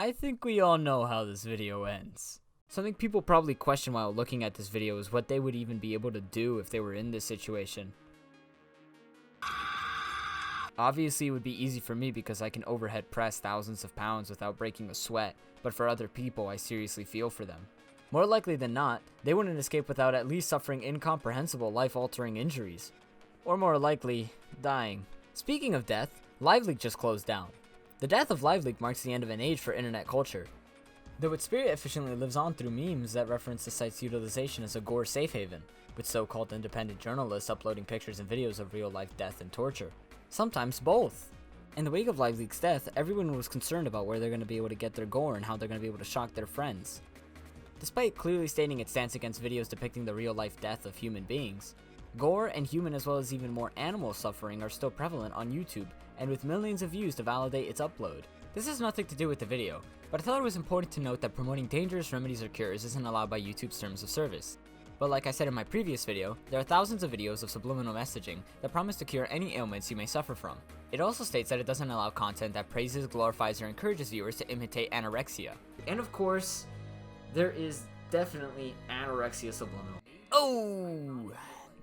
I think we all know how this video ends. Something people probably question while looking at this video is what they would even be able to do if they were in this situation. Obviously, it would be easy for me because I can overhead press thousands of pounds without breaking a sweat, but for other people, I seriously feel for them. More likely than not, they wouldn't escape without at least suffering incomprehensible life-altering injuries. Or more likely, dying. Speaking of death, LiveLeak just closed down. The death of LiveLeak marks the end of an age for internet culture. Though its spirit efficiently lives on through memes that reference the site's utilization as a gore safe haven, with so-called independent journalists uploading pictures and videos of real-life death and torture. Sometimes both. In the wake of LiveLeak's death, everyone was concerned about where they're going to be able to get their gore and how they're going to be able to shock their friends. Despite clearly stating its stance against videos depicting the real-life death of human beings, gore and human as well as even more animal suffering are still prevalent on YouTube, and with millions of views to validate its upload. This has nothing to do with the video, but I thought it was important to note that promoting dangerous remedies or cures isn't allowed by YouTube's terms of service. But like I said in my previous video, there are thousands of videos of subliminal messaging that promise to cure any ailments you may suffer from. It also states that it doesn't allow content that praises, glorifies, or encourages viewers to imitate anorexia. And of course, there is definitely anorexia subliminal. Oh,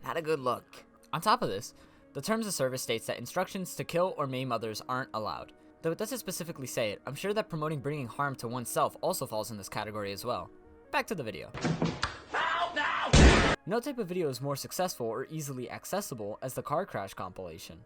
not a good look. On top of this, the terms of service states that instructions to kill or maim others aren't allowed. Though it doesn't specifically say it, I'm sure that promoting bringing harm to oneself also falls in this category as well. Back to the video. No type of video is more successful or easily accessible as the car crash compilation.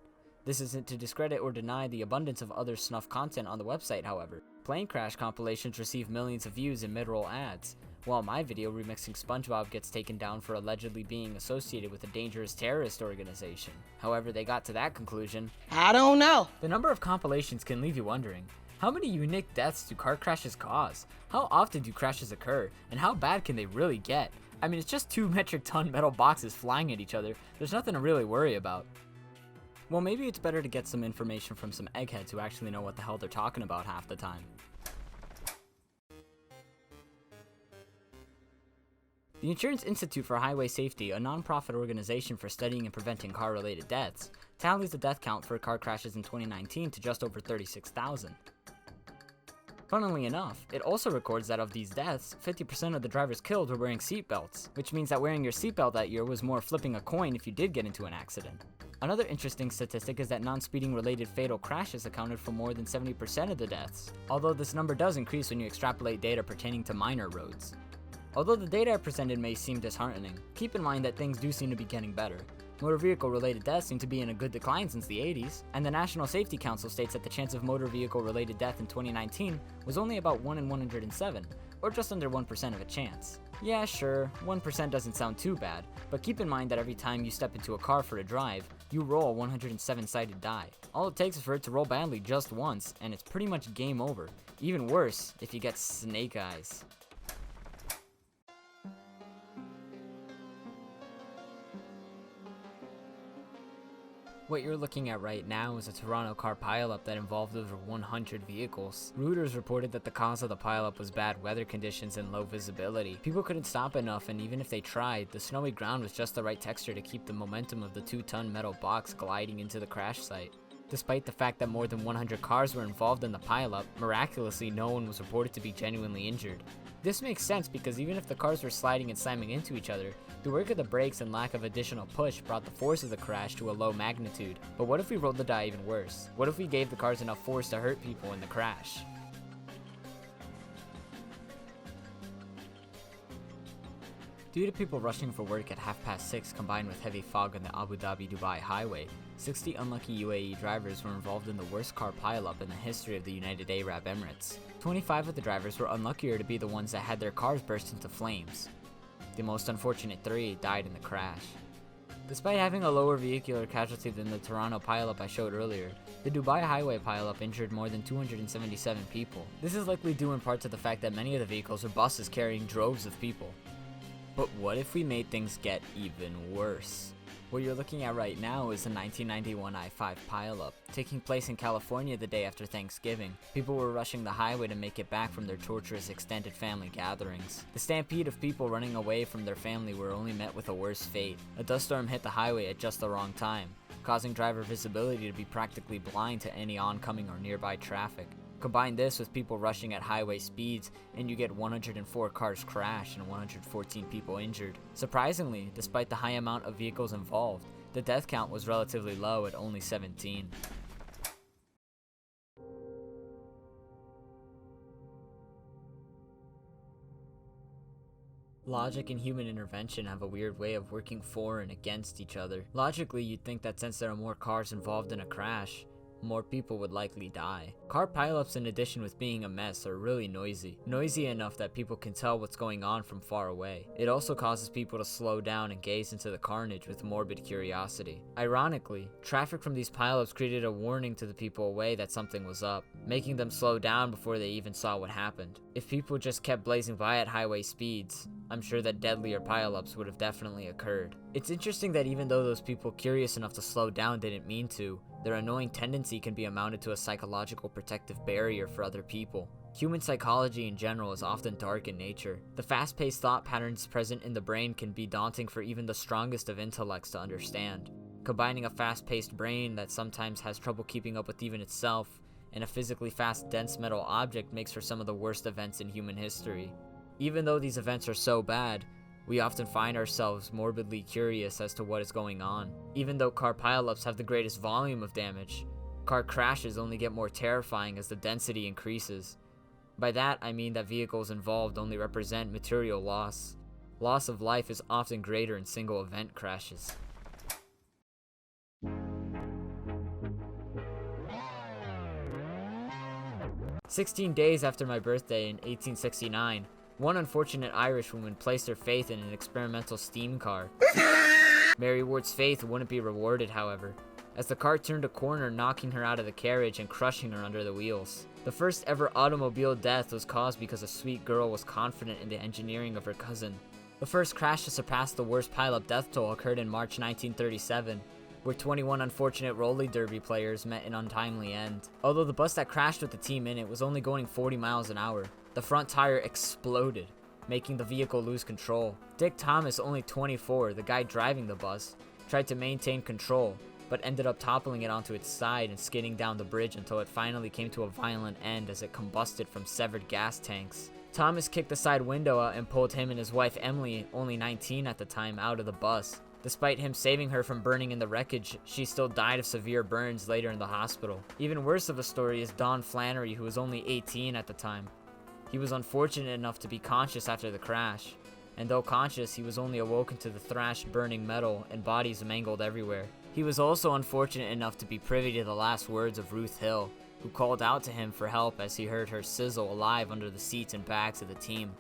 This isn't to discredit or deny the abundance of other snuff content on the website, however. Plane crash compilations receive millions of views and mid-roll ads, while my video remixing SpongeBob gets taken down for allegedly being associated with a dangerous terrorist organization. However, they got to that conclusion. I don't know. The number of compilations can leave you wondering, how many unique deaths do car crashes cause? How often do crashes occur? And how bad can they really get? I mean, it's just 2 metric ton metal boxes flying at each other. There's nothing to really worry about. Well, maybe it's better to get some information from some eggheads who actually know what the hell they're talking about half the time. The Insurance Institute for Highway Safety, a non-profit organization for studying and preventing car-related deaths, tallies the death count for car crashes in 2019 to just over 36,000. Funnily enough, it also records that of these deaths, 50% of the drivers killed were wearing seatbelts, which means that wearing your seatbelt that year was more flipping a coin if you did get into an accident. Another interesting statistic is that non-speeding related fatal crashes accounted for more than 70% of the deaths, although this number does increase when you extrapolate data pertaining to minor roads. Although the data I presented may seem disheartening, keep in mind that things do seem to be getting better. Motor vehicle related deaths seem to be in a good decline since the 80s, and the National Safety Council states that the chance of motor vehicle related death in 2019 was only about 1 in 107, or just under 1% of a chance. Yeah, sure, 1% doesn't sound too bad, but keep in mind that every time you step into a car for a drive, you roll a 107-sided die. All it takes is for it to roll badly just once, and it's pretty much game over. Even worse, if you get snake eyes. What you're looking at right now is a Toronto car pileup that involved over 100 vehicles. Reuters reported that the cause of the pileup was bad weather conditions and low visibility. People couldn't stop enough, and even if they tried, the snowy ground was just the right texture to keep the momentum of the 2-ton metal box gliding into the crash site. Despite the fact that more than 100 cars were involved in the pileup, miraculously no one was reported to be genuinely injured. This makes sense because even if the cars were sliding and slamming into each other, the work of the brakes and lack of additional push brought the force of the crash to a low magnitude. But what if we rolled the die even worse? What if we gave the cars enough force to hurt people in the crash? Due to people rushing for work at 6:30 combined with heavy fog on the Abu Dhabi-Dubai highway, 60 unlucky UAE drivers were involved in the worst car pileup in the history of the United Arab Emirates. 25 of the drivers were unluckier to be the ones that had their cars burst into flames. The most unfortunate 3 died in the crash. Despite having a lower vehicular casualty than the Toronto pileup I showed earlier, the Dubai highway pileup injured more than 277 people. This is likely due in part to the fact that many of the vehicles were buses carrying droves of people. But what if we made things get even worse? What you're looking at right now is the 1991 I-5 pileup, taking place in California the day after Thanksgiving. People were rushing the highway to make it back from their torturous extended family gatherings. The stampede of people running away from their family were only met with a worse fate. A dust storm hit the highway at just the wrong time, causing driver visibility to be practically blind to any oncoming or nearby traffic. Combine this with people rushing at highway speeds, and you get 104 cars crash and 114 people injured. Surprisingly, despite the high amount of vehicles involved, the death count was relatively low at only 17. Logic and human intervention have a weird way of working for and against each other. Logically, you'd think that since there are more cars involved in a crash, more people would likely die. Car pileups, in addition with being a mess, are really noisy. Noisy enough that people can tell what's going on from far away. It also causes people to slow down and gaze into the carnage with morbid curiosity. Ironically, traffic from these pileups created a warning to the people away that something was up, making them slow down before they even saw what happened. If people just kept blazing by at highway speeds, I'm sure that deadlier pileups would have definitely occurred. It's interesting that even though those people curious enough to slow down didn't mean to, their annoying tendency can be amounted to a psychological protective barrier for other people. Human psychology in general is often dark in nature. The fast-paced thought patterns present in the brain can be daunting for even the strongest of intellects to understand. Combining a fast-paced brain that sometimes has trouble keeping up with even itself, and a physically fast, dense metal object makes for some of the worst events in human history. Even though these events are so bad, we often find ourselves morbidly curious as to what is going on. Even though car pileups have the greatest volume of damage, car crashes only get more terrifying as the density increases. By that, I mean that vehicles involved only represent material loss. Loss of life is often greater in single event crashes. "16 days after my birthday in 1869, one unfortunate Irish woman placed her faith in an experimental steam car. Mary Ward's faith wouldn't be rewarded, however, as the car turned a corner, knocking her out of the carriage and crushing her under the wheels. The first ever automobile death was caused because a sweet girl was confident in the engineering of her cousin. The first crash to surpass the worst pileup death toll occurred in March 1937, where 21 unfortunate roller derby players met an untimely end. Although the bus that crashed with the team in it was only going 40 miles an hour, the front tire exploded, making the vehicle lose control. Dick Thomas, only 24, the guy driving the bus, tried to maintain control, but ended up toppling it onto its side and skidding down the bridge until it finally came to a violent end as it combusted from severed gas tanks. Thomas kicked the side window out and pulled him and his wife Emily, only 19 at the time, out of the bus. Despite him saving her from burning in the wreckage, she still died of severe burns later in the hospital. Even worse of a story is Don Flannery, who was only 18 at the time. He was unfortunate enough to be conscious after the crash, and though conscious, he was only awoken to the thrashed burning metal and bodies mangled everywhere. He was also unfortunate enough to be privy to the last words of Ruth Hill, who called out to him for help as he heard her sizzle alive under the seats and bags of the team.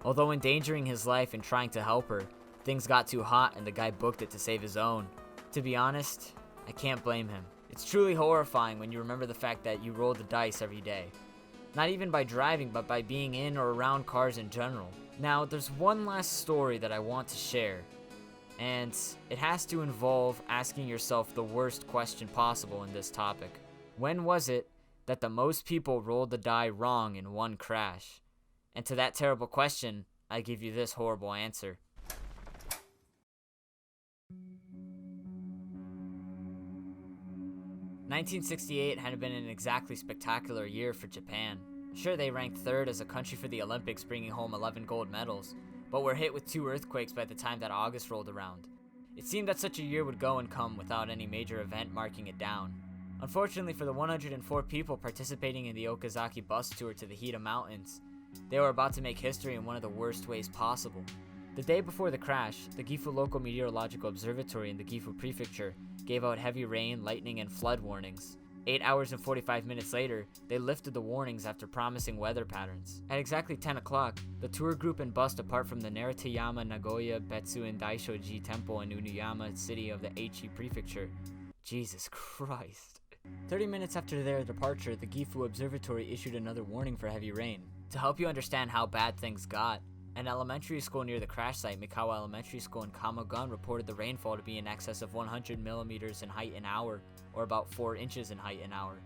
Although endangering his life and trying to help her, things got too hot and the guy booked it to save his own. To be honest, I can't blame him. It's truly horrifying when you remember the fact that you roll the dice every day. Not even by driving, but by being in or around cars in general. Now, there's one last story that I want to share, and it has to involve asking yourself the worst question possible in this topic. When was it that the most people rolled the die wrong in one crash? And to that terrible question, I give you this horrible answer. "1968 had been an exactly spectacular year for Japan. Sure, they ranked third as a country for the Olympics, bringing home 11 gold medals, but were hit with 2 earthquakes by the time that August rolled around. It seemed that such a year would go and come without any major event marking it down. Unfortunately for the 104 people participating in the Okazaki bus tour to the Hida Mountains, they were about to make history in one of the worst ways possible. The day before the crash, the Gifu Local Meteorological Observatory in the Gifu Prefecture gave out heavy rain, lightning, and flood warnings. 8 hours and 45 minutes later, they lifted the warnings after promising weather patterns. At exactly 10 o'clock, the tour group and bus depart from the Naritayama Nagoya Betsuen Daishoji Temple in Unuyama City of the Aichi Prefecture. Jesus Christ. 30 minutes after their departure, the Gifu Observatory issued another warning for heavy rain. To help you understand how bad things got, an elementary school near the crash site, Mikawa Elementary School in Kamagun, reported the rainfall to be in excess of 100 millimeters in height an hour, or about 4 inches in height an hour.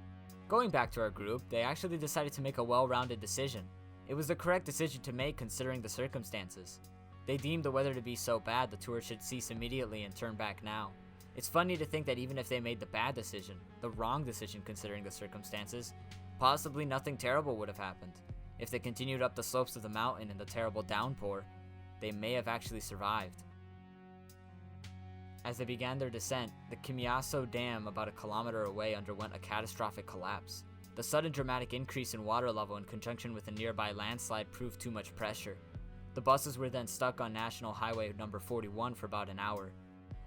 Going back to our group, they actually decided to make a well-rounded decision. It was the correct decision to make considering the circumstances. They deemed the weather to be so bad the tour should cease immediately and turn back now. It's funny to think that even if they made the bad decision, the wrong decision considering the circumstances, Possibly nothing terrible would have happened. If they continued up the slopes of the mountain in the terrible downpour, they may have actually survived. As they began their descent, the Kimiaso Dam about a kilometer away underwent a catastrophic collapse. The sudden dramatic increase in water level in conjunction with a nearby landslide proved too much pressure. The buses were then stuck on National Highway number 41 for about an hour.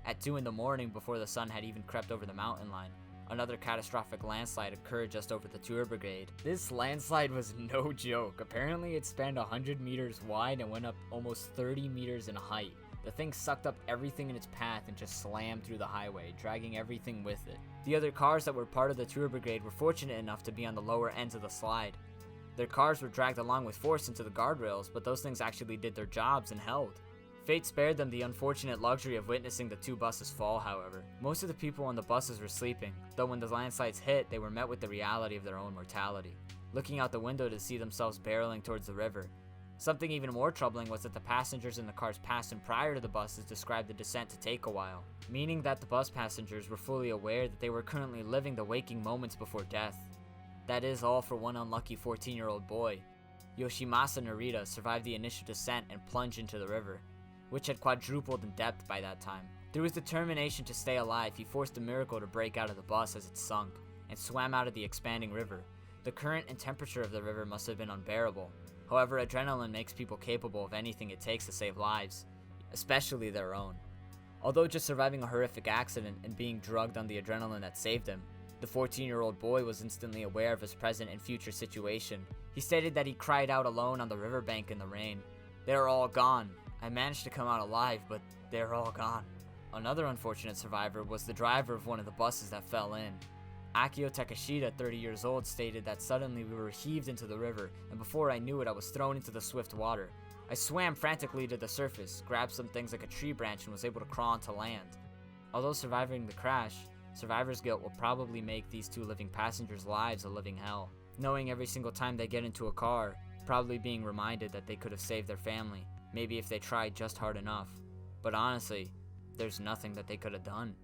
At 2 in the morning, before the sun had even crept over the mountain line, another catastrophic landslide occurred just over the tour brigade. This landslide was no joke. Apparently it spanned 100 meters wide and went up almost 30 meters in height. The thing sucked up everything in its path and just slammed through the highway, dragging everything with it. The other cars that were part of the tour brigade were fortunate enough to be on the lower ends of the slide. Their cars were dragged along with force into the guardrails, but those things actually did their jobs and held. Fate spared them the unfortunate luxury of witnessing the 2 buses fall, however. Most of the people on the buses were sleeping, though when the landslides hit, they were met with the reality of their own mortality, looking out the window to see themselves barreling towards the river. Something even more troubling was that the passengers in the cars passing prior to the buses described the descent to take a while, meaning that the bus passengers were fully aware that they were currently living the waking moments before death. That is all for one unlucky 14-year-old boy. Yoshimasa Narita survived the initial descent and plunged into the river, which had quadrupled in depth by that time. Through his determination to stay alive, he forced a miracle to break out of the bus as it sunk, and swam out of the expanding river. The current and temperature of the river must have been unbearable. However, adrenaline makes people capable of anything it takes to save lives, especially their own. Although just surviving a horrific accident and being drugged on the adrenaline that saved him, the 14-year-old boy was instantly aware of his present and future situation. He stated that he cried out alone on the riverbank in the rain. "They're all gone. I managed to come out alive, but they're all gone." Another unfortunate survivor was the driver of one of the buses that fell in. Akio Takashita, 30 years old, stated that suddenly we were heaved into the river, and before I knew it, I was thrown into the swift water. I swam frantically to the surface, grabbed some things like a tree branch, and was able to crawl onto land. Although surviving the crash, survivor's guilt will probably make these 2 living passengers' lives a living hell. Knowing every single time they get into a car, probably being reminded that they could have saved their family, maybe if they tried just hard enough. But honestly, there's nothing that they could have done.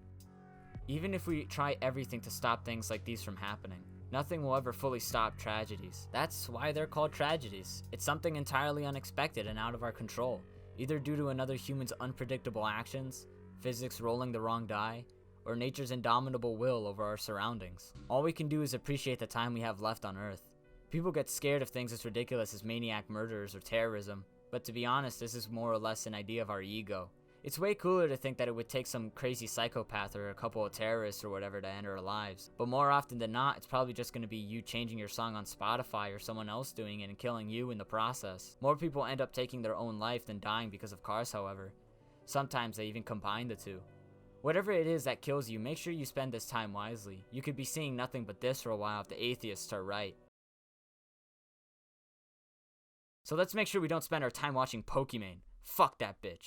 Even if we try everything to stop things like these from happening, nothing will ever fully stop tragedies. That's why they're called tragedies. It's something entirely unexpected and out of our control, either due to another human's unpredictable actions, physics rolling the wrong die, or nature's indomitable will over our surroundings. All we can do is appreciate the time we have left on Earth. People get scared of things as ridiculous as maniac murders or terrorism, but to be honest, this is more or less an idea of our ego. It's way cooler to think that it would take some crazy psychopath or a couple of terrorists or whatever to end our lives. But more often than not, it's probably just going to be you changing your song on Spotify or someone else doing it and killing you in the process. More people end up taking their own life than dying because of cars, however. Sometimes they even combine the two. Whatever it is that kills you, make sure you spend this time wisely. You could be seeing nothing but this for a while if the atheists are right. So let's make sure we don't spend our time watching Pokimane. Fuck that bitch.